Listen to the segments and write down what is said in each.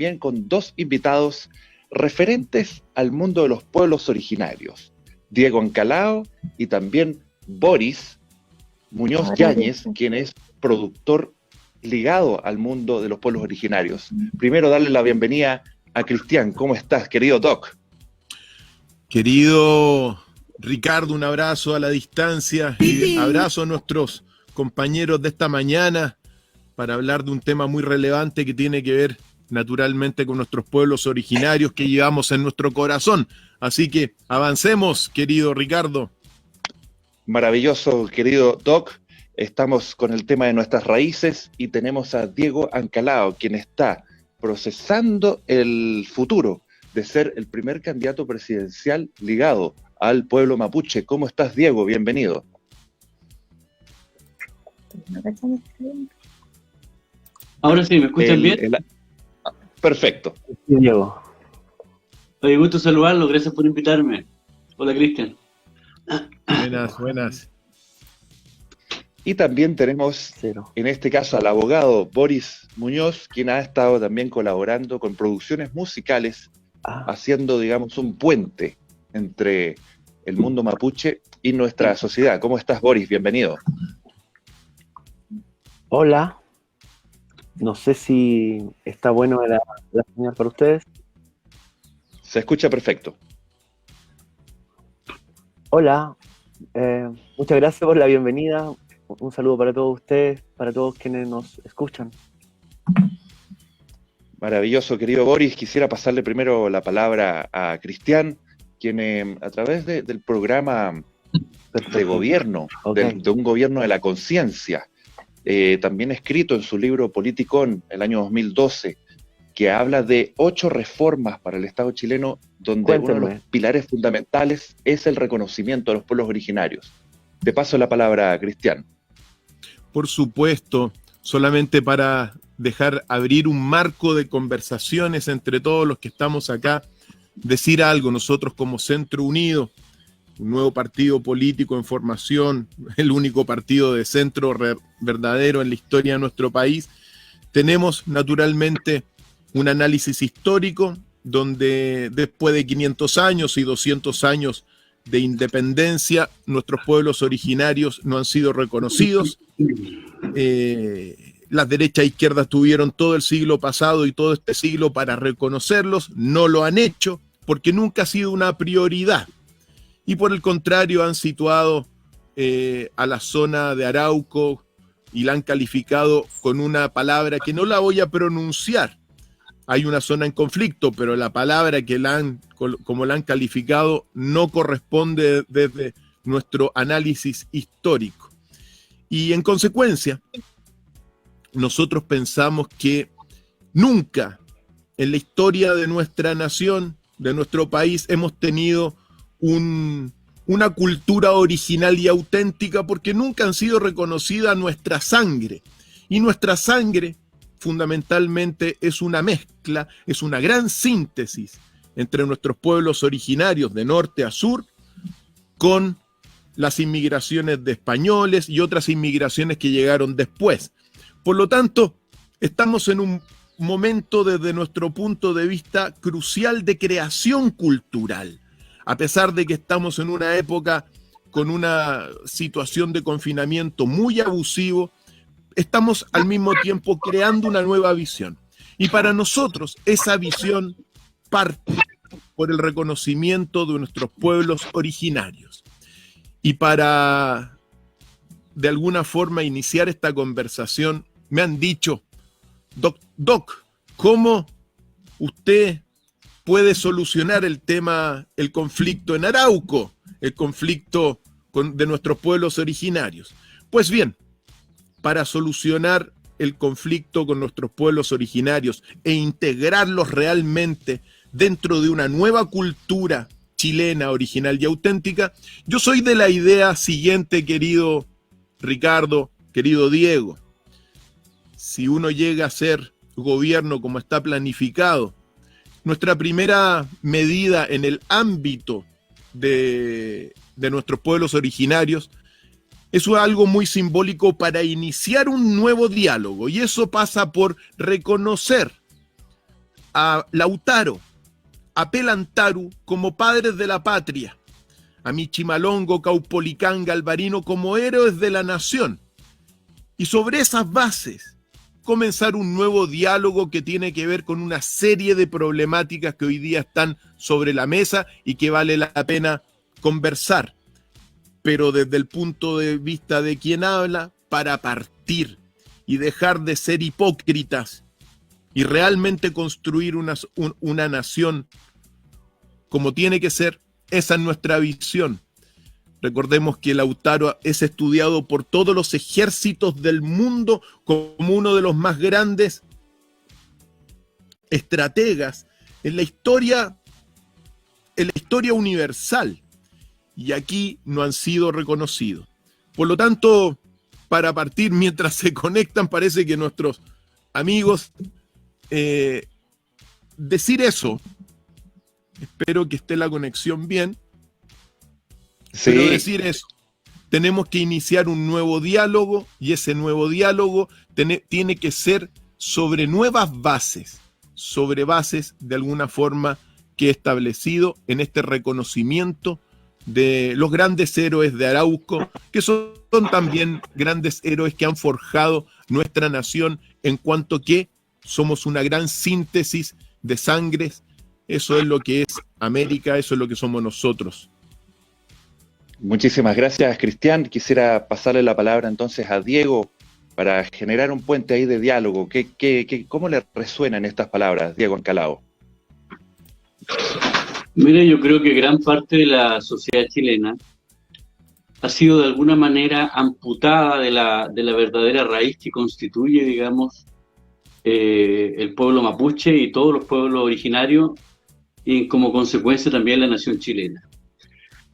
también con dos invitados referentes al mundo de los pueblos originarios, Diego Ancalao y también Boris Muñoz Yáñez, quien es productor ligado al mundo de los pueblos originarios. Primero, darle la bienvenida a Cristian. ¿Cómo estás, querido Doc? Querido Ricardo, un abrazo a la distancia y abrazo a nuestros compañeros de esta mañana para hablar de un tema muy relevante que tiene que ver naturalmente con nuestros pueblos originarios que llevamos en nuestro corazón. Así que avancemos, querido Ricardo. Maravilloso, querido Doc. Estamos con el tema de nuestras raíces y tenemos a Diego Ancalao, quien está procesando el futuro de ser el primer candidato presidencial ligado al pueblo mapuche. ¿Cómo estás, Diego? Bienvenido. Ahora sí, ¿me escuchan bien? Perfecto. Sí, Diego. Oye, gusto saludarlo, gracias por invitarme. Hola, Cristian. Buenas, buenas. Y también tenemos, en este caso, al abogado Boris Muñoz, quien ha estado también colaborando con producciones musicales, haciendo, digamos, un puente entre el mundo mapuche y nuestra sociedad. ¿Cómo estás, Boris? Bienvenido. Hola. No sé si está bueno la señal para ustedes. Se escucha perfecto. Hola. Muchas gracias por la bienvenida. Un saludo para todos ustedes, para todos quienes nos escuchan. Maravilloso, querido Boris. Quisiera pasarle primero la palabra a Cristian, quien a través del programa de gobierno, de un gobierno de la conciencia, también escrito en su libro Politicón, el año 2012, que habla de 8 reformas para el Estado chileno, donde uno de los pilares fundamentales es el reconocimiento de los pueblos originarios. Te paso la palabra a Cristian. Por supuesto, solamente para dejar abrir un marco de conversaciones entre todos los que estamos acá, decir algo. Nosotros como Centro Unido, un nuevo partido político en formación, el único partido de centro verdadero en la historia de nuestro país, tenemos naturalmente un análisis histórico donde después de 500 años y 200 años de independencia, nuestros pueblos originarios no han sido reconocidos. Las derechas e izquierdas tuvieron todo el siglo pasado y todo este siglo para reconocerlos, no lo han hecho porque nunca ha sido una prioridad. Y por el contrario han situado a la zona de Arauco y la han calificado con una palabra que no la voy a pronunciar. Hay una zona en conflicto, pero la palabra que como la han calificado no corresponde desde nuestro análisis histórico. Y en consecuencia, nosotros pensamos que nunca en la historia de nuestra nación, de nuestro país, hemos tenido una cultura original y auténtica porque nunca han sido reconocida nuestra sangre. Y nuestra sangre fundamentalmente es una mezcla, es una gran síntesis entre nuestros pueblos originarios de norte a sur con las inmigraciones de españoles y otras inmigraciones que llegaron después. Por lo tanto, estamos en un momento desde nuestro punto de vista crucial de creación cultural. A pesar de que estamos en una época con una situación de confinamiento muy abusivo, estamos al mismo tiempo creando una nueva visión. Y para nosotros esa visión parte por el reconocimiento de nuestros pueblos originarios. Y para, de alguna forma, iniciar esta conversación, me han dicho, Doc, ¿cómo usted puede solucionar el conflicto en Arauco, el conflicto de nuestros pueblos originarios? Pues bien, para solucionar el conflicto con nuestros pueblos originarios e integrarlos realmente dentro de una nueva cultura chilena, original y auténtica, yo soy de la idea siguiente, querido Ricardo, querido Diego. Si uno llega a ser gobierno como está planificado, nuestra primera medida en el ámbito de nuestros pueblos originarios es algo muy simbólico para iniciar un nuevo diálogo, y eso pasa por reconocer a Lautaro, a Pelantaru como padres de la patria, a Michimalongo, Caupolicán, Galvarino como héroes de la nación. Y sobre esas bases, comenzar un nuevo diálogo que tiene que ver con una serie de problemáticas que hoy día están sobre la mesa y que vale la pena conversar, pero desde el punto de vista de quien habla, para partir y dejar de ser hipócritas y realmente construir una nación como tiene que ser. Esa es nuestra visión. Recordemos que Lautaro es estudiado por todos los ejércitos del mundo como uno de los más grandes estrategas en la historia universal. Y aquí no han sido reconocidos. Por lo tanto, para partir, mientras se conectan, parece que nuestros amigos, decir eso, espero que esté la conexión bien. Sí. Pero decir eso, tenemos que iniciar un nuevo diálogo y ese nuevo diálogo tiene que ser sobre nuevas bases, sobre bases de alguna forma que he establecido en este reconocimiento de los grandes héroes de Arauco, que son también grandes héroes que han forjado nuestra nación en cuanto que somos una gran síntesis de sangres. Eso es lo que es América, eso es lo que somos nosotros. Muchísimas gracias, Cristian. Quisiera pasarle la palabra entonces a Diego para generar un puente ahí de diálogo. ¿Cómo le resuenan estas palabras, Diego Ancalao? Mire, yo creo que gran parte de la sociedad chilena ha sido de alguna manera amputada de la verdadera raíz que constituye, digamos, el pueblo mapuche y todos los pueblos originarios, y como consecuencia también la nación chilena.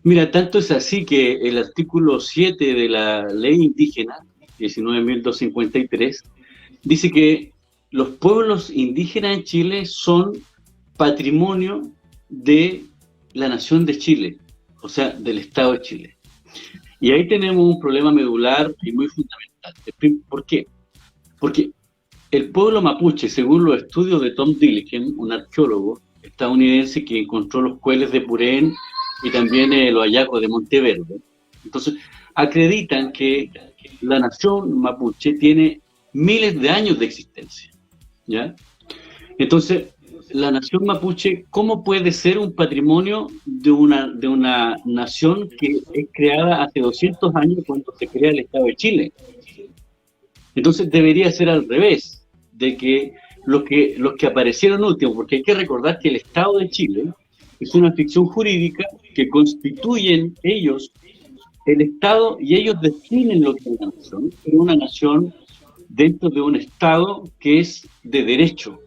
Mira, tanto es así que el artículo 7 de la ley indígena, 19.253, dice que los pueblos indígenas en Chile son patrimonio de la nación de Chile, o sea, del Estado de Chile. Y ahí tenemos un problema medular y muy fundamental. ¿Por qué? Porque el pueblo mapuche, según los estudios de Tom Dilliken, un arqueólogo estadounidense que encontró los cueles de Purén y también los hallazgos de Monteverde, entonces acreditan que la nación mapuche tiene miles de años de existencia, ¿ya? Entonces, la nación mapuche, ¿cómo puede ser un patrimonio de una nación que es creada hace 200 años cuando se crea el Estado de Chile? Entonces debería ser al revés, de que los que aparecieron últimos, porque hay que recordar que el Estado de Chile es una ficción jurídica que constituyen ellos el Estado y ellos definen lo que es una nación, pero una nación dentro de un Estado que es de derecho.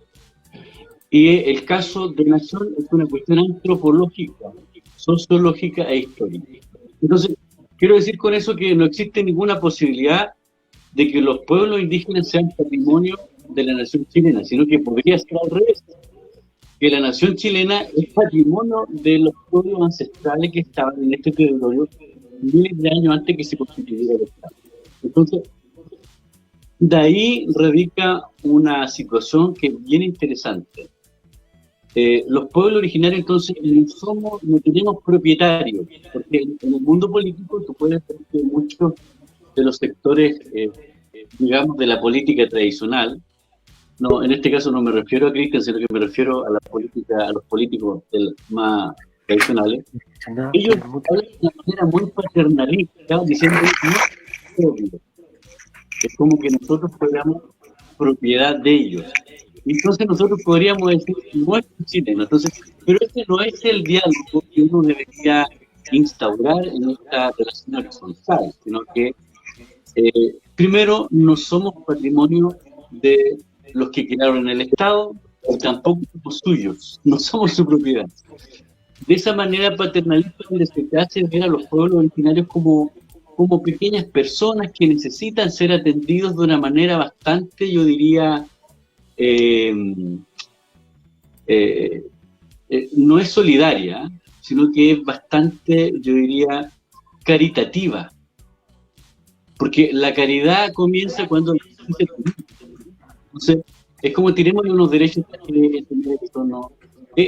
Y el caso de nación es una cuestión antropológica, sociológica e histórica. Entonces, quiero decir con eso que no existe ninguna posibilidad de que los pueblos indígenas sean patrimonio de la nación chilena, sino que podría ser al revés, que la nación chilena es patrimonio de los pueblos ancestrales que estaban en este territorio miles de años antes que se constituyera el Estado. Entonces, de ahí radica una situación que es bien interesante. Los pueblos originarios entonces no tenemos propietarios, porque en el mundo político tú puedes ver que muchos de los sectores, digamos, de la política tradicional, no, en este caso no me refiero a Cristian, sino que me refiero a la política, a los políticos más tradicionales, ellos hablan de una manera muy paternalista, diciendo no, es como que nosotros fuéramos propiedad de ellos. Entonces nosotros podríamos decir, no es chileno. Entonces, pero este no es el diálogo que uno debería instaurar en esta relación horizontal, sino que primero no somos patrimonio de los que crearon el Estado, y tampoco somos suyos, no somos su propiedad. De esa manera paternalista donde se te hace ver a los pueblos originarios como pequeñas personas que necesitan ser atendidos de una manera bastante, yo diría, no es solidaria, sino que es bastante, yo diría, caritativa. Porque la caridad comienza cuando la gente te ayuda. Entonces, Es como tiremos unos derechos a Chile, no.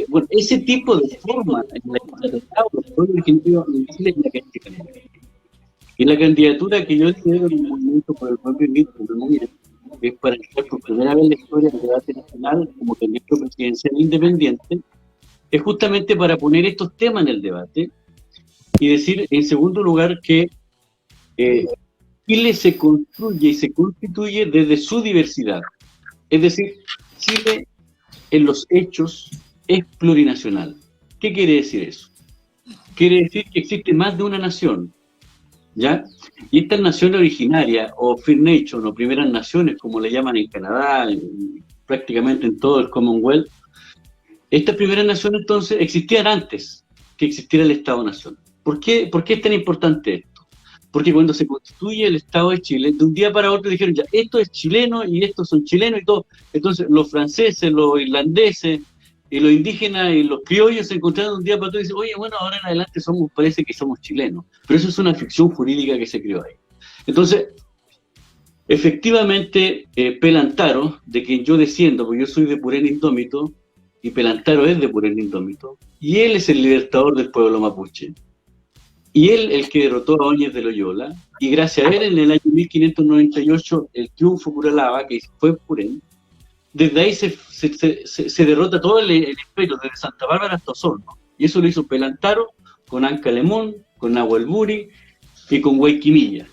Bueno, ese tipo de forma en la que se trataba los pueblos originarios en Chile es la que hay que cambiar. Y la candidatura que yo tengo en el movimiento por el propio movimiento, que es para entrar por primera vez en la historia del debate nacional como candidato presidencial independiente, es justamente para poner estos temas en el debate y decir, en segundo lugar, que Chile se construye y se constituye desde su diversidad. Es decir, Chile en los hechos es plurinacional. ¿Qué quiere decir eso? Quiere decir que existe más de una nación, ¿ya? Y estas naciones originarias, o First Nation, o primeras naciones, como le llaman en Canadá, prácticamente en todo el Commonwealth, estas primeras naciones entonces existían antes que existiera el Estado-Nación. ¿Por qué es tan importante esto? Porque cuando se constituye el Estado de Chile, de un día para otro dijeron, ya, esto es chileno y estos son chilenos y todo. Entonces los franceses, los irlandeses, y los indígenas y los criollos se encontraron de un día para otro y dicen, oye, bueno, ahora en adelante parece que somos chilenos. Pero eso es una ficción jurídica que se creó ahí. Entonces, efectivamente, Pelantaro, de quien yo desciendo, porque yo soy de Purén Indómito, y Pelantaro es de Purén Indómito, y él es el libertador del pueblo mapuche. Y él el que derrotó a Óñez de Loyola, y gracias a él en el año 1598 el triunfo Curalaba, que fue Purén, desde ahí se derrota todo el imperio, desde Santa Bárbara hasta Osorno. Y eso lo hizo Pelantaro con Anca Lemón, con Nahuel Buri y con Guayquimilla.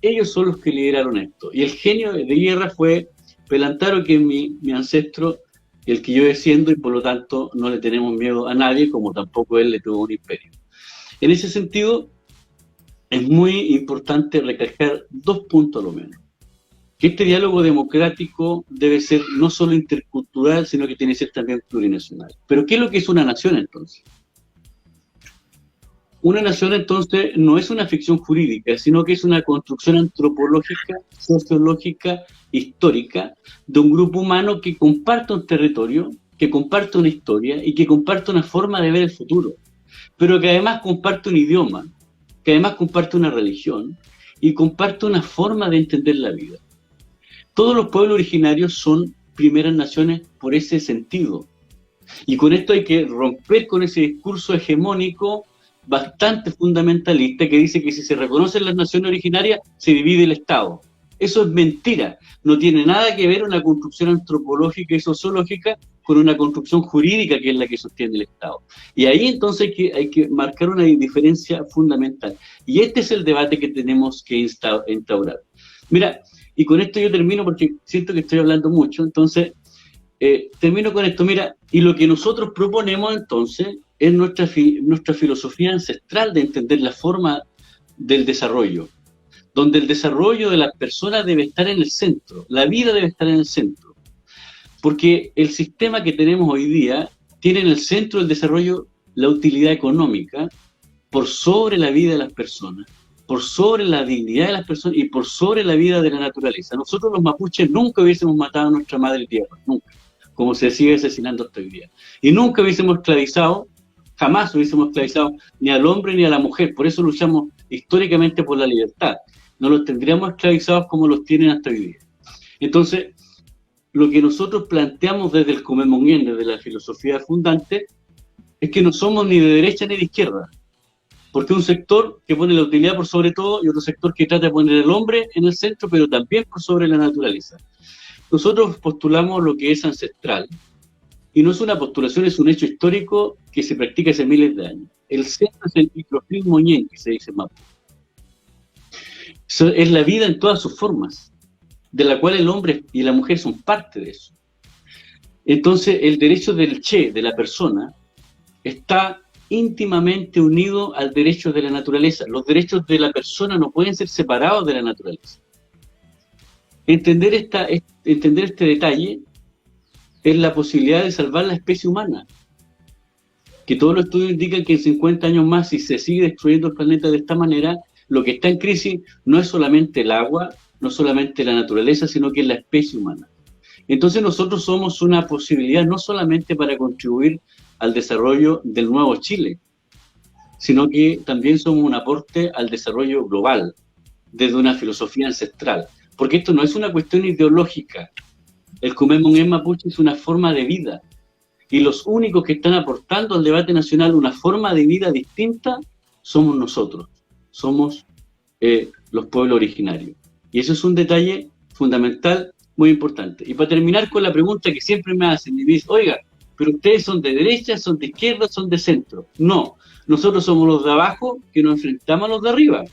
Ellos son los que lideraron esto. Y el genio de guerra fue Pelantaro, que es mi ancestro, el que yo desciendo, y por lo tanto no le tenemos miedo a nadie, como tampoco él le tuvo un imperio. En ese sentido, es muy importante recalcar 2 puntos a lo menos. Que este diálogo democrático debe ser no solo intercultural, sino que tiene que ser también plurinacional. Pero ¿qué es lo que es una nación entonces? Una nación entonces no es una ficción jurídica, sino que es una construcción antropológica, sociológica, histórica, de un grupo humano que comparte un territorio, que comparte una historia y que comparte una forma de ver el futuro, pero que además comparte un idioma, que además comparte una religión y comparte una forma de entender la vida. Todos los pueblos originarios son primeras naciones por ese sentido. Y con esto hay que romper con ese discurso hegemónico bastante fundamentalista que dice que si se reconocen las naciones originarias se divide el Estado. Eso es mentira. No tiene nada que ver una construcción antropológica y sociológica con una construcción jurídica que es la que sostiene el Estado. Y ahí entonces hay que marcar una diferencia fundamental. Y este es el debate que tenemos que instaurar. Mira, y con esto yo termino porque siento que estoy hablando mucho, entonces termino con esto. Mira, y lo que nosotros proponemos entonces es nuestra filosofía ancestral de entender la forma del desarrollo, donde el desarrollo de las personas debe estar en el centro, la vida debe estar en el centro, porque el sistema que tenemos hoy día tiene en el centro del desarrollo la utilidad económica por sobre la vida de las personas, por sobre la dignidad de las personas y por sobre la vida de la naturaleza. Nosotros los mapuches nunca hubiésemos matado a nuestra madre tierra, nunca, como se sigue asesinando hasta hoy día. Y nunca hubiésemos esclavizado, jamás hubiésemos esclavizado ni al hombre ni a la mujer. Por eso luchamos históricamente por la libertad. No los tendríamos esclavizados como los tienen hasta hoy día. Entonces, lo que nosotros planteamos desde el Comemonguén, desde la filosofía fundante, es que no somos ni de derecha ni de izquierda. Porque un sector que pone la utilidad por sobre todo y otro sector que trata de poner al hombre en el centro, pero también por sobre la naturaleza. Nosotros postulamos lo que es ancestral, y no es una postulación, es un hecho histórico que se practica hace miles de años. El centro es el microfilm moñén, que se dice mapu. Es la vida en todas sus formas, de la cual el hombre y la mujer son parte de eso. Entonces, el derecho del che, de la persona, está íntimamente unido al derecho de la naturaleza. Los derechos de la persona no pueden ser separados de la naturaleza. Entender este detalle es la posibilidad de salvar la especie humana. Que todos los estudios indican que en 50 años más, si se sigue destruyendo el planeta de esta manera, lo que está en crisis no es solamente el agua, no solamente la naturaleza, sino que es la especie humana. Entonces nosotros somos una posibilidad no solamente para contribuir al desarrollo del nuevo Chile, sino que también somos un aporte al desarrollo global, desde una filosofía ancestral. Porque esto no es una cuestión ideológica, El Kumemunguén mapuche es una forma de vida. Y los únicos que están aportando al debate nacional una forma de vida distinta somos nosotros. Somos los pueblos originarios. Y eso es un detalle fundamental, muy importante. Y para terminar con la pregunta que siempre me hacen, y me dicen, oiga, pero ustedes son de derecha, son de izquierda, son de centro. No, nosotros somos los de abajo que nos enfrentamos a los de arriba.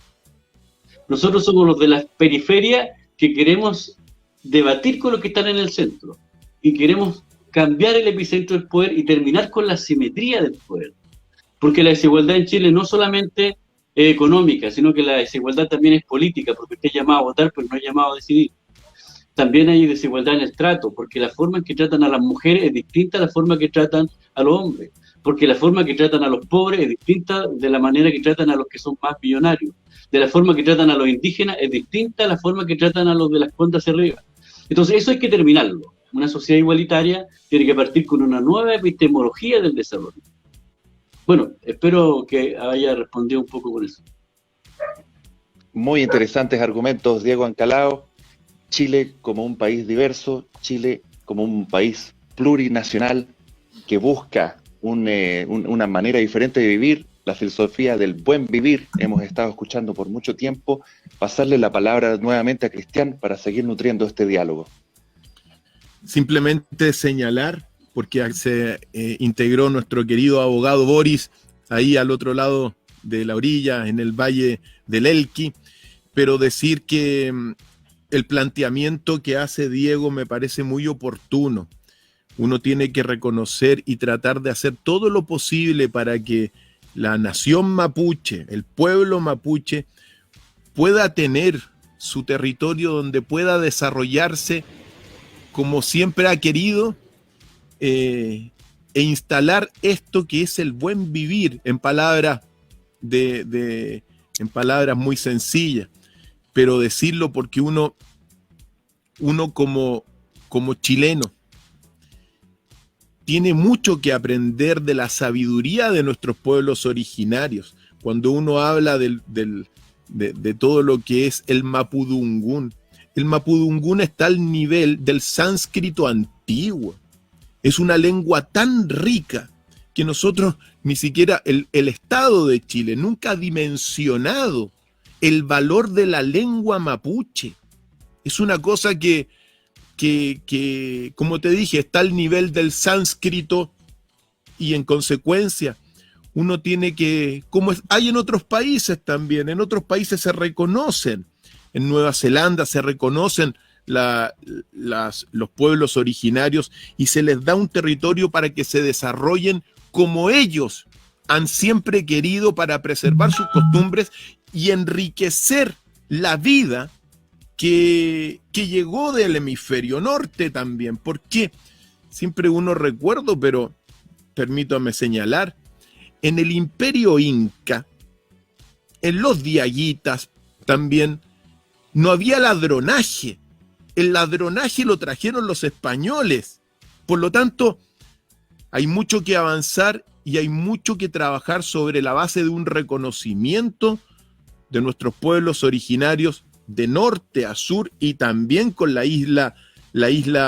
Nosotros somos los de las periferias que queremos debatir con los que están en el centro. Y queremos cambiar el epicentro del poder y terminar con la simetría del poder. Porque la desigualdad en Chile no solamente es económica, sino que la desigualdad también es política, porque usted es llamado a votar, pero no es llamado a decidir. También hay desigualdad en el trato, porque la forma en que tratan a las mujeres es distinta a la forma que tratan a los hombres, porque la forma que tratan a los pobres es distinta de la manera que tratan a los que son más millonarios, de la forma que tratan a los indígenas es distinta a la forma que tratan a los de las cuentas hacia arriba. Entonces eso hay que terminarlo. Una sociedad igualitaria tiene que partir con una nueva epistemología del desarrollo. Bueno, espero que haya respondido un poco con eso. Muy interesantes argumentos, Diego Ancalao. Chile como un país diverso, Chile como un país plurinacional que busca una manera diferente de vivir, la filosofía del buen vivir. Hemos estado escuchando por mucho tiempo. Pasarle la palabra nuevamente a Cristian para seguir nutriendo este diálogo. Simplemente señalar, porque se integró nuestro querido abogado Boris ahí al otro lado de la orilla, en el Valle del Elqui, pero decir que el planteamiento que hace Diego me parece muy oportuno. Uno tiene que reconocer y tratar de hacer todo lo posible para que la nación mapuche, el pueblo mapuche, pueda tener su territorio donde pueda desarrollarse como siempre ha querido, e instalar esto que es el buen vivir en palabras en palabras muy sencillas, pero decirlo porque uno como chileno tiene mucho que aprender de la sabiduría de nuestros pueblos originarios. Cuando uno habla de todo lo que es el mapudungún. El mapudungún está al nivel del sánscrito antiguo. Es una lengua tan rica que nosotros, ni siquiera el Estado de Chile, nunca ha dimensionado el valor de la lengua mapuche. Es una cosa que, como te dije, está al nivel del sánscrito y en consecuencia uno tiene que, como hay en otros países también, en otros países se reconocen. En Nueva Zelanda se reconocen los pueblos originarios y se les da un territorio para que se desarrollen como ellos han siempre querido, para preservar sus costumbres y enriquecer la vida que llegó del hemisferio norte también. Porque siempre uno recuerdo, pero permítame señalar, en el Imperio Inca, en los diaguitas también, no había ladronaje. El ladronaje lo trajeron los españoles. Por lo tanto, hay mucho que avanzar y hay mucho que trabajar sobre la base de un reconocimiento de nuestros pueblos originarios de norte a sur y también con la isla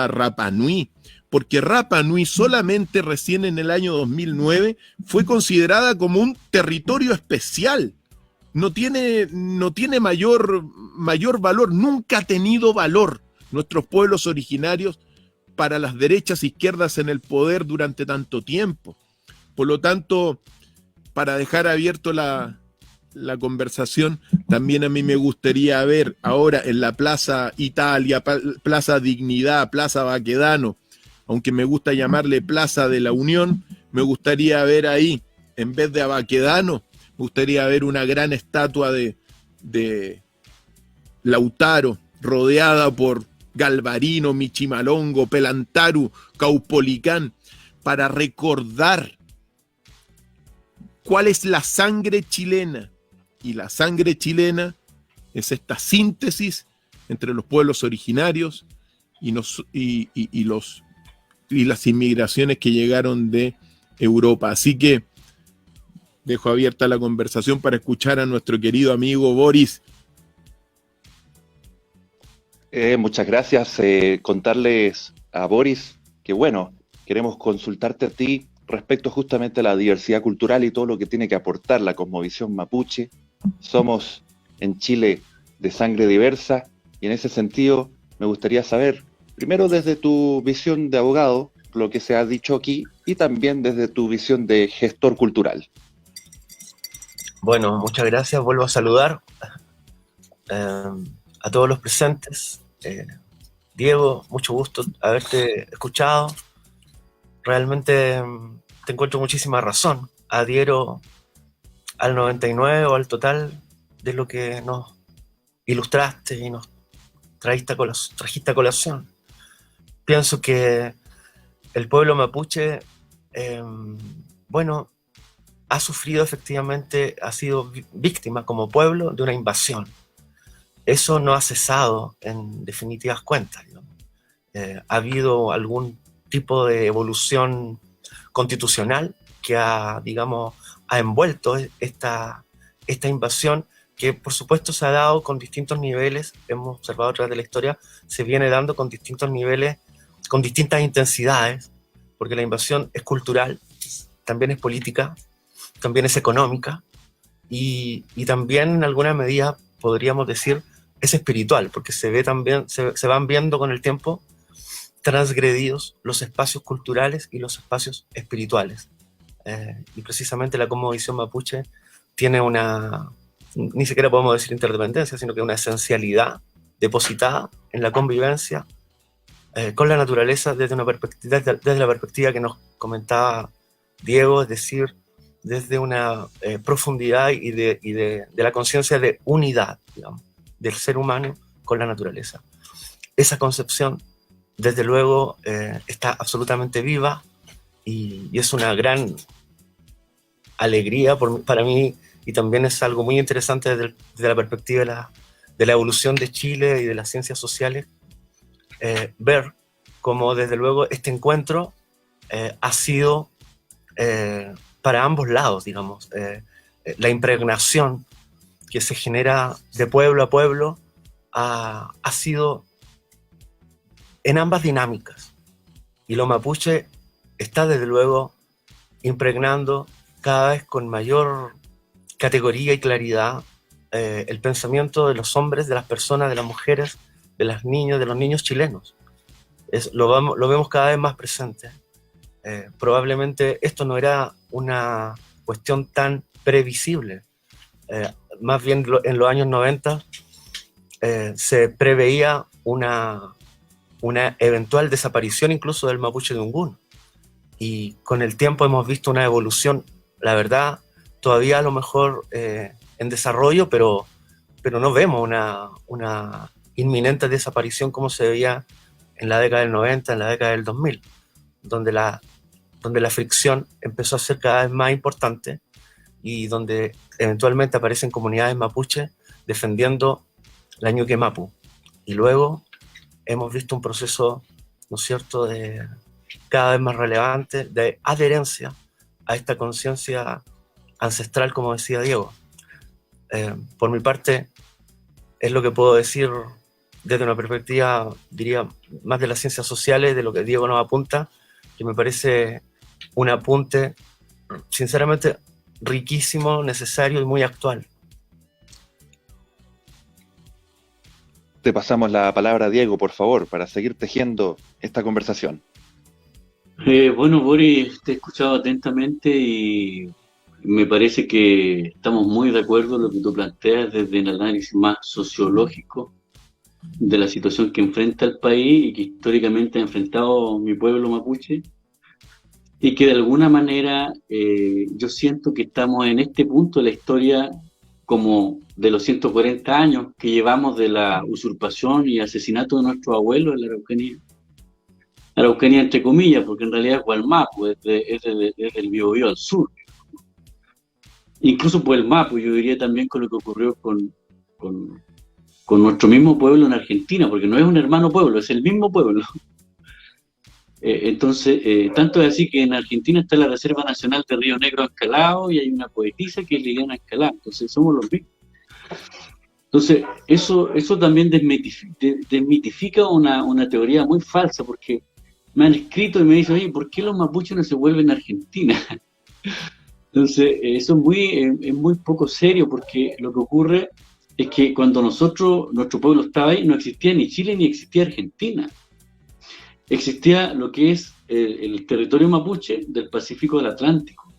Rapa Nui. Porque Rapa Nui solamente recién en el año 2009 fue considerada como un territorio especial. No tiene mayor valor, nunca ha tenido valor nuestros pueblos originarios para las derechas e izquierdas en el poder durante tanto tiempo. Por lo tanto, para dejar abierto la conversación, también a mí me gustaría ver ahora en la Plaza Italia, Plaza Dignidad, Plaza Baquedano, aunque me gusta llamarle Plaza de la Unión, me gustaría ver ahí, en vez de a Baquedano, me gustaría ver una gran estatua de Lautaro, rodeada por Galvarino, Michimalongo, Pelantaru, Caupolicán, para recordar cuál es la sangre chilena. Y la sangre chilena es esta síntesis entre los pueblos originarios y las inmigraciones que llegaron de Europa. Así que dejo abierta la conversación para escuchar a nuestro querido amigo Boris. Muchas gracias. Contarles a Boris, que bueno, queremos consultarte a ti respecto justamente a la diversidad cultural y todo lo que tiene que aportar la cosmovisión mapuche. Somos en Chile de sangre diversa y en ese sentido me gustaría saber, primero desde tu visión de abogado, lo que se ha dicho aquí y también desde tu visión de gestor cultural. Bueno, muchas gracias. Vuelvo a saludar a todos los presentes. Diego, mucho gusto haberte escuchado. Realmente te encuentro muchísima razón. Adhiero al 99 o al total de lo que nos ilustraste y nos trajiste a colación. Pienso que el pueblo mapuche, bueno, ha sufrido efectivamente, ha sido víctima como pueblo de una invasión. Eso no ha cesado en definitivas cuentas, ¿no? Ha habido algún tipo de evolución constitucional que ha, digamos, ha envuelto esta invasión, que por supuesto se ha dado con distintos niveles, hemos observado a través de la historia, se viene dando con distintos niveles, con distintas intensidades, porque la invasión es cultural, también es política, también es económica y también en alguna medida podríamos decir es espiritual, porque se ve también, se van viendo con el tiempo transgredidos los espacios culturales y los espacios espirituales. Y precisamente la cosmovisión mapuche tiene una, ni siquiera podemos decir interdependencia, sino que una esencialidad depositada en la convivencia con la naturaleza desde la perspectiva que nos comentaba Diego, es decir, desde una profundidad y de la conciencia de unidad, digamos, del ser humano con la naturaleza. Esa concepción, desde luego, está absolutamente viva y es una gran alegría para mí, y también es algo muy interesante desde la perspectiva de la evolución de Chile y de las ciencias sociales, ver cómo desde luego este encuentro ha sido para ambos lados, digamos, la impregnación que se genera de pueblo a pueblo ha sido en ambas dinámicas, y lo mapuche está desde luego impregnando cada vez con mayor categoría y claridad el pensamiento de los hombres, de las personas, de las mujeres, de las niñas, de los niños chilenos. Lo vemos cada vez más presente. Probablemente esto no era una cuestión tan previsible. Más bien en los años 90 se preveía una eventual desaparición incluso del mapuche de Ungún. Y con el tiempo hemos visto una evolución, la verdad, todavía a lo mejor en desarrollo, pero no vemos una inminente desaparición como se veía en la década del 90, en la década del 2000, donde la fricción empezó a ser cada vez más importante y donde eventualmente aparecen comunidades mapuche defendiendo la ñuque mapu. Y luego hemos visto un proceso, ¿no es cierto?, de cada vez más relevante de adherencia a esta conciencia ancestral, como decía Diego. Por mi parte, es lo que puedo decir desde una perspectiva, diría, más de las ciencias sociales, de lo que Diego nos apunta, que me parece un apunte, sinceramente, riquísimo, necesario y muy actual. Te pasamos la palabra, Diego, por favor, para seguir tejiendo esta conversación. Bueno, Boris, te he escuchado atentamente y me parece que estamos muy de acuerdo en lo que tú planteas desde el análisis más sociológico de la situación que enfrenta el país y que históricamente ha enfrentado mi pueblo mapuche, y que de alguna manera yo siento que estamos en este punto de la historia como de los 140 años que llevamos de la usurpación y asesinato de nuestros abuelos en la Araucanía. Araucanía entre comillas, porque en realidad es Gualmapu, es del Biobío al sur. Incluso por el Mapu, yo diría también con lo que ocurrió con nuestro mismo pueblo en Argentina, porque no es un hermano pueblo, es el mismo pueblo. Entonces, tanto es así que en Argentina está la Reserva Nacional de Río Negro Encalado y hay una poetisa que es Liliana Escalá, entonces somos los mismos. Entonces, eso también desmitifica una teoría muy falsa, porque me han escrito y me dicen, oye, ¿por qué los mapuches no se vuelven a Argentina? Entonces, eso es muy poco serio, porque lo que ocurre es que cuando nuestro pueblo estaba ahí, no existía ni Chile ni existía Argentina. Existía lo que es el territorio mapuche del Pacífico del Atlántico.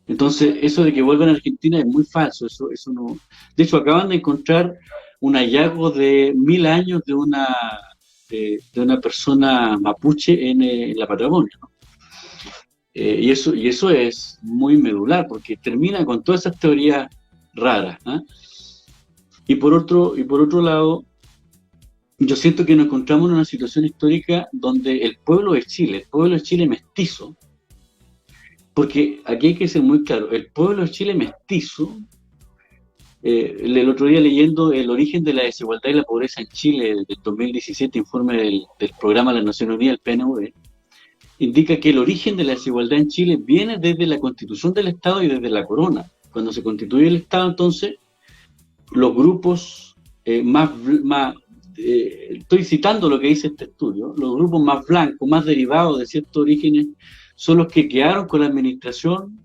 Entonces, eso de que vuelvan a Argentina es muy falso, eso no. De hecho, acaban de encontrar un hallazgo de 1000 años de una persona mapuche en la Patagonia, ¿no? Y eso es muy medular, porque termina con todas esas teorías raras, ¿eh? Y por otro lado, yo siento que nos encontramos en una situación histórica donde el pueblo de Chile mestizo, porque aquí hay que ser muy claro, el pueblo de Chile mestizo, el otro día leyendo el origen de la desigualdad y la pobreza en Chile del 2017, informe del programa de las Naciones Unidas, el PNUD, indica que el origen de la desigualdad en Chile viene desde la constitución del Estado y desde la corona. Cuando se constituye el Estado, entonces, los grupos estoy citando lo que dice este estudio, los grupos más blancos, más derivados de ciertos orígenes, son los que quedaron con la administración,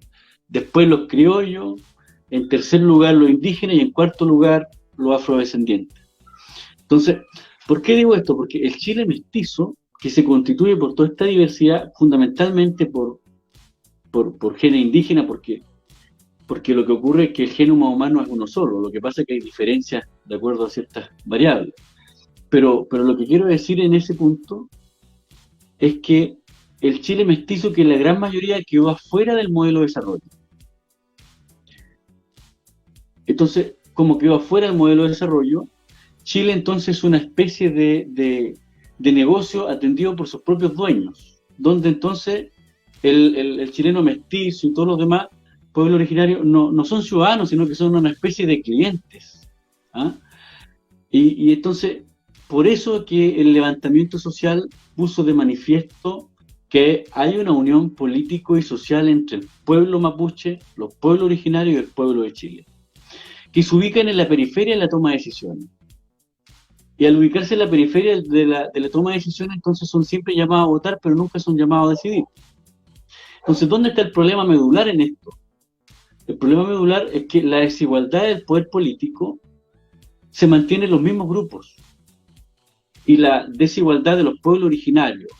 después los criollos, en tercer lugar los indígenas y en cuarto lugar los afrodescendientes. Entonces, ¿por qué digo esto? Porque el Chile mestizo, que se constituye por toda esta diversidad, fundamentalmente por genes indígenas, porque lo que ocurre es que el genoma humano es uno solo, lo que pasa es que hay diferencias de acuerdo a ciertas variables. Pero lo que quiero decir en ese punto es que el Chile mestizo, que la gran mayoría quedó afuera del modelo de desarrollo. Entonces, como quedó afuera del modelo de desarrollo, Chile entonces es una especie de negocio atendido por sus propios dueños, donde entonces el chileno mestizo y todos los demás pueblos originarios no son ciudadanos, sino que son una especie de clientes. ¿Ah? Y entonces, por eso que el levantamiento social puso de manifiesto que hay una unión político y social entre el pueblo mapuche, los pueblos originarios y el pueblo de Chile, que se ubican en la periferia de la toma de decisiones. Y al ubicarse en la periferia de la toma de decisiones, entonces son siempre llamados a votar, pero nunca son llamados a decidir. Entonces, ¿dónde está el problema medular en esto? El problema medular es que la desigualdad del poder político se mantiene en los mismos grupos. Y la desigualdad de los pueblos originarios,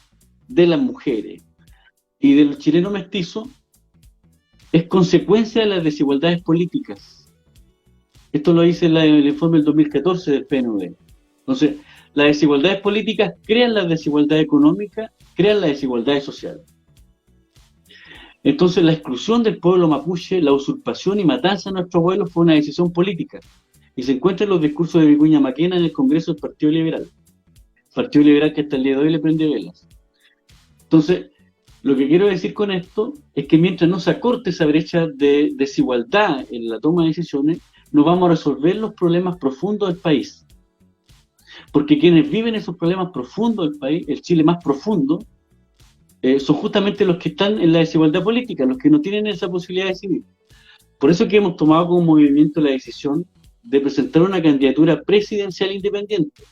de las mujeres y de los chilenos mestizos es consecuencia de las desigualdades políticas. Esto lo dice el informe del 2014 del PNUD. Entonces, las desigualdades políticas crean las desigualdades económicas, crean las desigualdades sociales. Entonces, la exclusión del pueblo mapuche, la usurpación y matanza de nuestros pueblos fue una decisión política. Y se encuentra en los discursos de Vicuña Maquena en el Congreso del Partido Liberal. Partido Liberal que hasta el día de hoy le prende velas. Entonces, lo que quiero decir con esto es que mientras no se acorte esa brecha de desigualdad en la toma de decisiones, no vamos a resolver los problemas profundos del país. Porque quienes viven esos problemas profundos del país, el Chile más profundo, son justamente los que están en la desigualdad política, los que no tienen esa posibilidad de decidir. Por eso que hemos tomado como movimiento la decisión de presentar una candidatura presidencial independiente,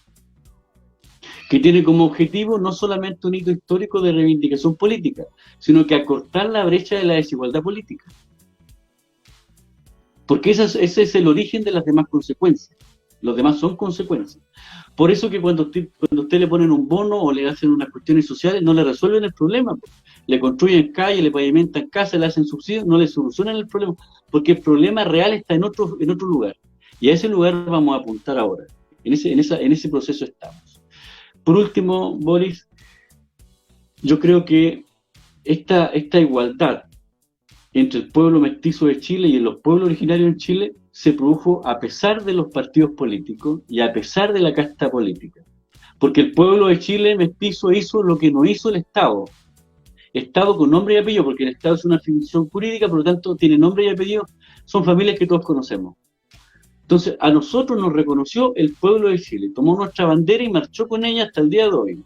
que tiene como objetivo no solamente un hito histórico de reivindicación política, sino que acortar la brecha de la desigualdad política. Porque ese es el origen de las demás consecuencias. Los demás son consecuencias. Por eso que cuando usted le ponen un bono o le hacen unas cuestiones sociales, no le resuelven el problema. Le construyen calles, le pavimentan casas, le hacen subsidios, no le solucionan el problema. Porque el problema real está en otro lugar. Y a ese lugar vamos a apuntar ahora. En ese proceso estamos. Por último, Boris, yo creo que esta igualdad entre el pueblo mestizo de Chile y los pueblos originarios en Chile se produjo a pesar de los partidos políticos y a pesar de la casta política. Porque el pueblo de Chile mestizo hizo lo que no hizo el Estado. Estado con nombre y apellido, porque el Estado es una definición jurídica, por lo tanto tiene nombre y apellido, son familias que todos conocemos. Entonces, a nosotros nos reconoció el pueblo de Chile, tomó nuestra bandera y marchó con ella hasta el día de hoy.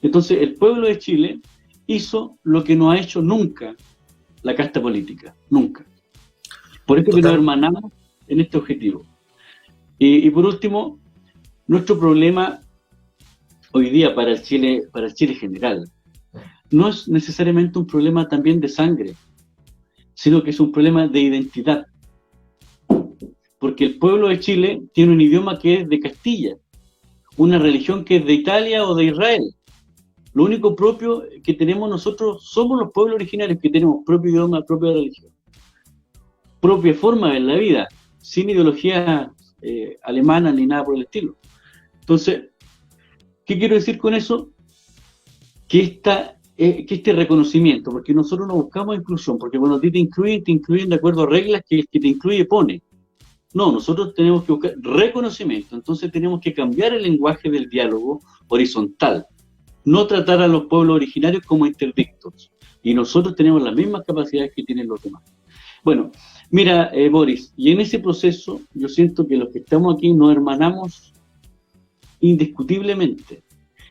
Entonces, el pueblo de Chile hizo lo que no ha hecho nunca la casta política, nunca. Por eso que nos hermanamos en este objetivo. Y por último, nuestro problema hoy día para el Chile general no es necesariamente un problema también de sangre, sino que es un problema de identidad. Porque el pueblo de Chile tiene un idioma que es de Castilla, una religión que es de Italia o de Israel. Lo único propio que tenemos nosotros somos los pueblos originarios, que tenemos propio idioma, propia religión, propia forma de la vida, sin ideología alemana ni nada por el estilo. Entonces, ¿qué quiero decir con eso? Que este reconocimiento, porque nosotros no buscamos inclusión, porque cuando a ti te incluyen de acuerdo a reglas que el que te incluye pone. No, nosotros tenemos que buscar reconocimiento, entonces tenemos que cambiar el lenguaje del diálogo horizontal, no tratar a los pueblos originarios como interdictos, y nosotros tenemos las mismas capacidades que tienen los demás. Bueno, mira, Boris, y en ese proceso yo siento que los que estamos aquí nos hermanamos indiscutiblemente,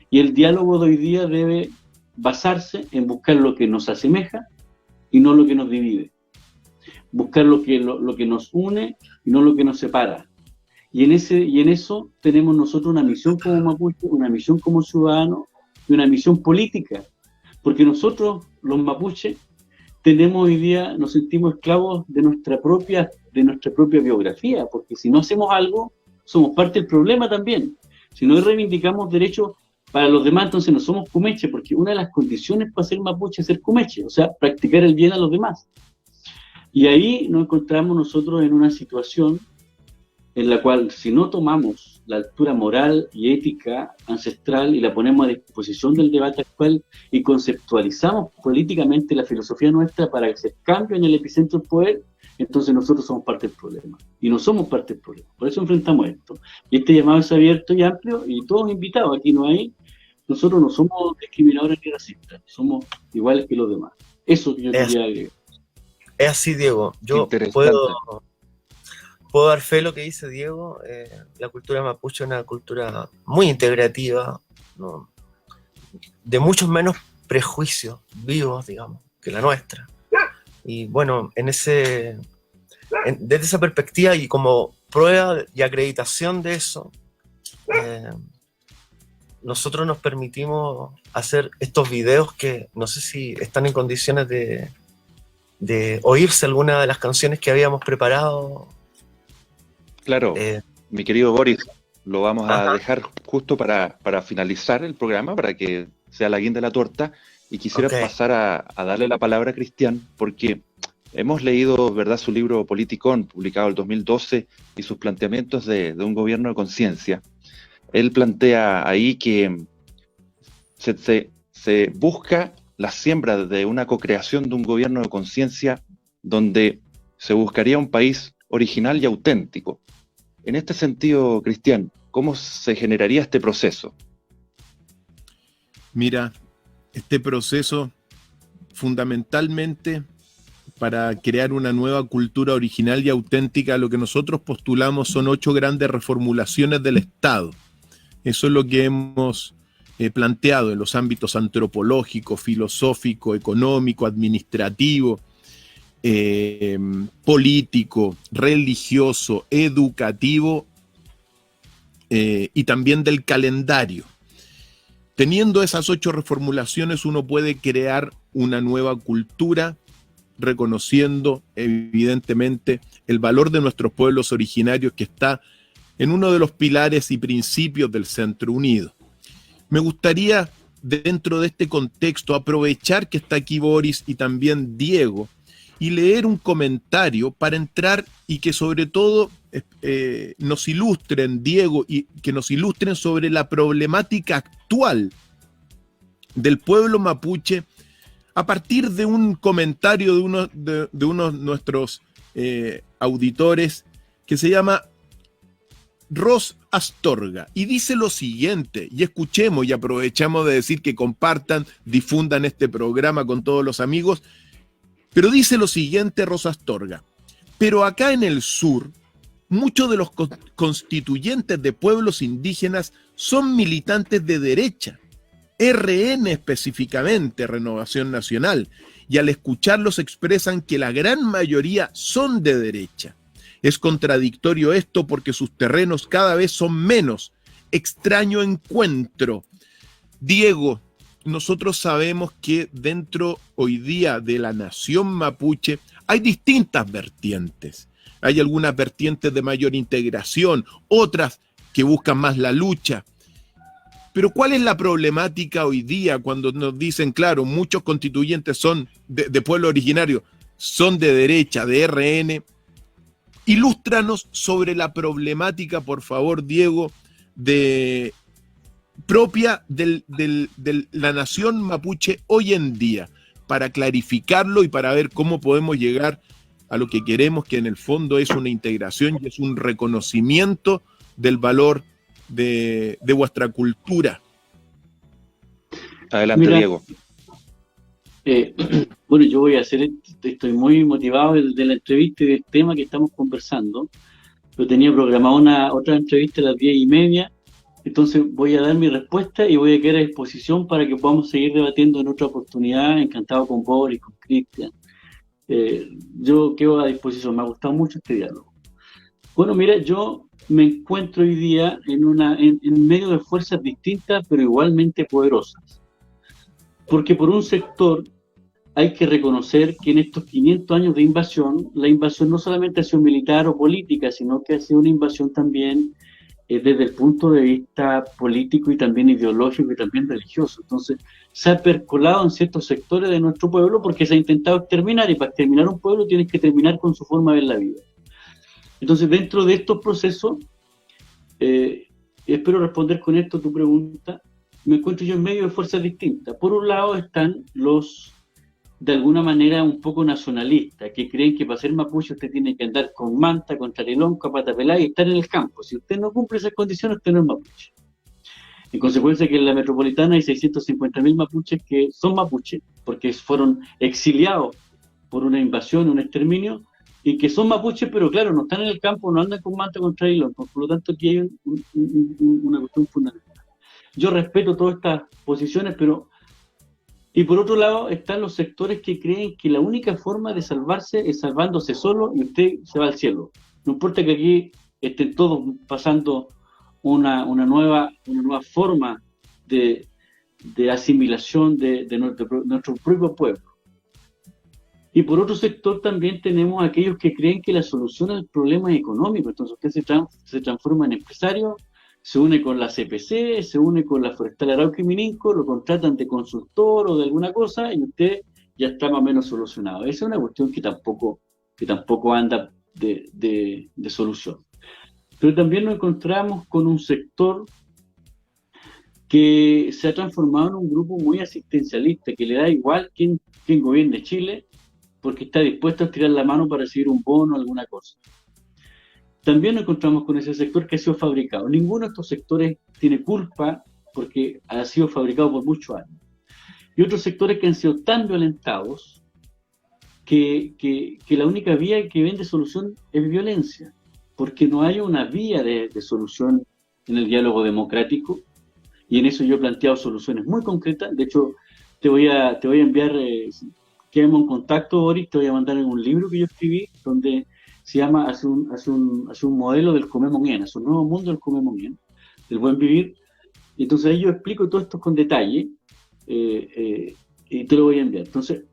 y el diálogo de hoy día debe basarse en buscar lo que nos asemeja y no lo que nos divide, buscar lo que nos une y no lo que nos separa. Y en eso tenemos nosotros una misión como mapuche, una misión como ciudadanos y una misión política, porque nosotros, los mapuches, tenemos hoy día, nos sentimos esclavos de nuestra propia biografía, porque si no hacemos algo, somos parte del problema también. Si no reivindicamos derechos para los demás, entonces no somos cumeche, porque una de las condiciones para ser mapuche es ser cumeche, o sea, practicar el bien a los demás. Y ahí nos encontramos nosotros en una situación en la cual, si no tomamos la altura moral y ética ancestral y la ponemos a disposición del debate actual y conceptualizamos políticamente la filosofía nuestra para que se cambie en el epicentro del poder, entonces nosotros somos parte del problema. Y no somos parte del problema. Por eso enfrentamos esto. Y este llamado es abierto y amplio y todos invitados. Aquí nosotros no somos discriminadores ni racistas. Somos iguales que los demás. Eso que yo quería agregar. Es así, Diego. Yo puedo dar fe a lo que dice Diego. La cultura mapuche es una cultura muy integrativa, ¿no? De muchos menos prejuicios vivos, digamos, que la nuestra. Y bueno, desde esa perspectiva y como prueba y acreditación de eso, nosotros nos permitimos hacer estos videos que no sé si están en condiciones de oírse alguna de las canciones que habíamos preparado. Claro, mi querido Boris, lo vamos a dejar justo para finalizar el programa, para que sea la guinda de la torta, y quisiera pasar a darle la palabra a Cristian, porque hemos leído, ¿verdad?, su libro Politicón, publicado en el 2012, y sus planteamientos de un gobierno de conciencia. Él plantea ahí que se busca la siembra de una co-creación de un gobierno de conciencia donde se buscaría un país original y auténtico. En este sentido, Cristian, ¿cómo se generaría este proceso? Mira, este proceso fundamentalmente para crear una nueva cultura original y auténtica, lo que nosotros postulamos son 8 grandes reformulaciones del Estado. Eso es lo que hemos planteado en los ámbitos antropológico, filosófico, económico, administrativo, político, religioso, educativo y también del calendario. Teniendo esas 8 reformulaciones, uno puede crear una nueva cultura, reconociendo evidentemente el valor de nuestros pueblos originarios, que está en uno de los pilares y principios del Centro Unido. Me gustaría, dentro de este contexto, aprovechar que está aquí Boris y también Diego, y leer un comentario para entrar y que sobre todo nos ilustren, Diego, y que nos ilustren sobre la problemática actual del pueblo mapuche a partir de un comentario de uno de nuestros auditores que se llama Ros Astorga, y dice lo siguiente, y escuchemos y aprovechamos de decir que compartan, difundan este programa con todos los amigos. Pero dice lo siguiente Rosa Astorga: pero acá en el sur, muchos de los constituyentes de pueblos indígenas son militantes de derecha, RN específicamente, Renovación Nacional, y al escucharlos expresan que la gran mayoría son de derecha. Es contradictorio esto porque sus terrenos cada vez son menos. Extraño encuentro. Diego, nosotros sabemos que dentro hoy día de la nación mapuche hay distintas vertientes. Hay algunas vertientes de mayor integración, otras que buscan más la lucha. Pero ¿cuál es la problemática hoy día cuando nos dicen, claro, muchos constituyentes son de pueblo originario, son de derecha, de RN? Ilústranos sobre la problemática, por favor, Diego, propia de la nación mapuche hoy en día, para clarificarlo y para ver cómo podemos llegar a lo que queremos, que en el fondo es una integración y es un reconocimiento del valor de vuestra cultura. Adelante, Mira, Diego. Bueno, yo voy a hacer, estoy muy motivado de la entrevista y del tema que estamos conversando. Yo tenía programada otra entrevista a las 10:30, entonces voy a dar mi respuesta y voy a quedar a disposición para que podamos seguir debatiendo en otra oportunidad. Encantado con Boris, con Cristian. Yo quedo a disposición, me ha gustado mucho este diálogo. Bueno, mira, yo me encuentro hoy día en medio de fuerzas distintas, pero igualmente poderosas. Porque por un sector hay que reconocer que en estos 500 años de invasión, la invasión no solamente ha sido militar o política, sino que ha sido una invasión también desde el punto de vista político y también ideológico y también religioso. Entonces, se ha percolado en ciertos sectores de nuestro pueblo porque se ha intentado exterminar, y para exterminar un pueblo tienes que terminar con su forma de ver la vida. Entonces, dentro de estos procesos, espero responder con esto tu pregunta, me encuentro yo en medio de fuerzas distintas. Por un lado están los, de alguna manera, un poco nacionalistas, que creen que para ser mapuche usted tiene que andar con manta, con tarelón, con pata pelada y estar en el campo. Si usted no cumple esas condiciones, usted no es mapuche. En consecuencia, que en la metropolitana hay 650.000 mapuches que son mapuches, porque fueron exiliados por una invasión, un exterminio, y que son mapuches, pero claro, no están en el campo, no andan con manta, con tarelón. Por lo tanto, aquí hay una cuestión fundamental. Yo respeto todas estas posiciones, pero... Y por otro lado están los sectores que creen que la única forma de salvarse es salvándose solo y usted se va al cielo. No importa que aquí estén todos pasando una nueva forma de asimilación de nuestro propio pueblo. Y por otro sector también tenemos aquellos que creen que la solución al problema es económico. Entonces usted se transforma en empresario, se une con la CPC, se une con la Forestal Arauco y Mininco, lo contratan de consultor o de alguna cosa y usted ya está más o menos solucionado. Esa es una cuestión que tampoco anda de solución. Pero también nos encontramos con un sector que se ha transformado en un grupo muy asistencialista, que le da igual quién gobierne Chile, porque está dispuesto a estirar la mano para recibir un bono o alguna cosa. También nos encontramos con ese sector que ha sido fabricado. Ninguno de estos sectores tiene culpa porque ha sido fabricado por muchos años. Y otros sectores que han sido tan violentados que la única vía que ven de solución es violencia, porque no hay una vía de solución en el diálogo democrático, y en eso yo he planteado soluciones muy concretas. De hecho, te voy a enviar, quedemos en contacto, Boris, te voy a mandar en un libro que yo escribí, donde se llama, hace un modelo del Comemonien, hace un nuevo mundo del Comemonien, del buen vivir. Y entonces ahí yo explico todo esto con detalle, y te lo voy a enviar. Entonces,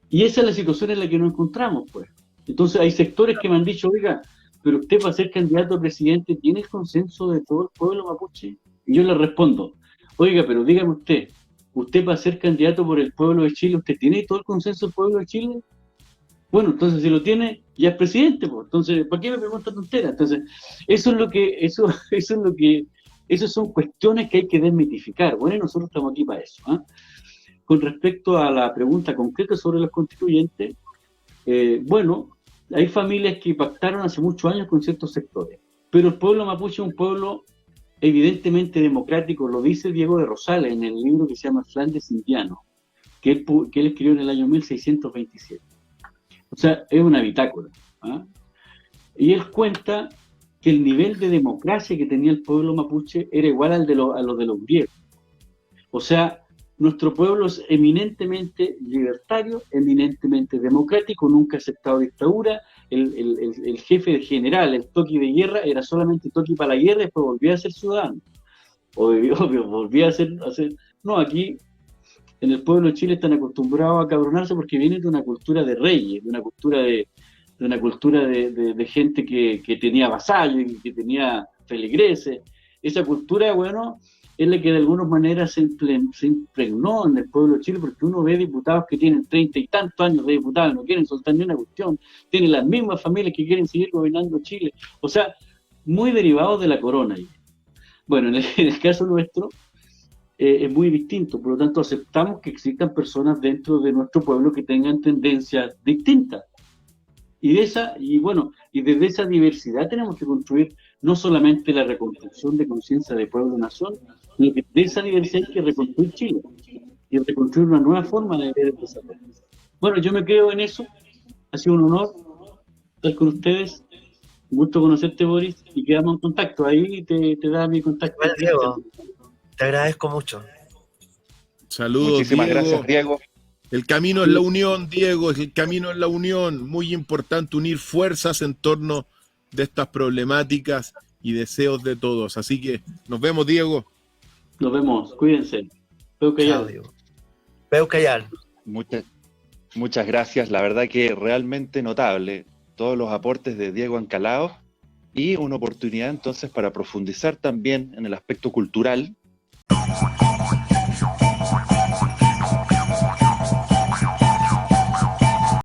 y esa es la situación en la que nos encontramos, pues. Entonces hay sectores que me han dicho, oiga, pero usted para ser candidato a presidente ¿tiene el consenso de todo el pueblo mapuche? Y yo le respondo, oiga, pero dígame usted para ser candidato por el pueblo de Chile, ¿usted tiene todo el consenso del pueblo de Chile? Bueno, entonces si lo tiene, ya es presidente, pues. Entonces, ¿para qué me pregunta tontera? Entonces, esas son cuestiones que hay que desmitificar. Bueno, y nosotros estamos aquí para eso, ¿eh? Con respecto a la pregunta concreta sobre los constituyentes, bueno, hay familias que pactaron hace muchos años con ciertos sectores, pero el pueblo mapuche es un pueblo evidentemente democrático, lo dice Diego de Rosales en el libro que se llama Flandes Indiano, que él escribió en el año 1627. O sea, es una bitácora, ¿eh? Y él cuenta que el nivel de democracia que tenía el pueblo mapuche era igual a los de los griegos. O sea, nuestro pueblo es eminentemente libertario, eminentemente democrático, nunca ha aceptado dictadura. El jefe general, el toqui de guerra, era solamente toqui para la guerra y después volvía a ser ciudadano. O volvía a ser No, aquí en el pueblo de Chile están acostumbrados a cabronarse porque vienen de una cultura de reyes, de una cultura de gente que tenía vasallos, que tenía feligreses. Esa cultura, bueno, es la que de alguna manera se impregnó en el pueblo de Chile, porque uno ve diputados que tienen 30 y tantos años de diputados, no quieren soltar ni una cuestión, tienen las mismas familias que quieren seguir gobernando Chile, o sea, muy derivados de la corona. Bueno, en el caso nuestro es muy distinto, por lo tanto aceptamos que existan personas dentro de nuestro pueblo que tengan tendencias distintas. Y desde esa diversidad tenemos que construir no solamente la reconstrucción de conciencia de pueblo-nación, sino que de esa diversidad hay que reconstruir Chile y reconstruir una nueva forma de ver el desarrollo. Bueno, yo me quedo en eso. Ha sido un honor estar con ustedes. Un gusto conocerte, Boris, y quedamos en contacto. Ahí te da mi contacto. Bueno, Diego, te agradezco mucho. Saludos, Muchísimas Diego. gracias, Diego. El camino es la unión, Diego, es el camino es la unión. Muy importante unir fuerzas en torno de estas problemáticas y deseos de todos. Así que nos vemos, Diego. Nos vemos, cuídense. Chao, Diego. Peucayal. Muchas gracias, la verdad que realmente notable todos los aportes de Diego Ancalao y una oportunidad entonces para profundizar también en el aspecto cultural.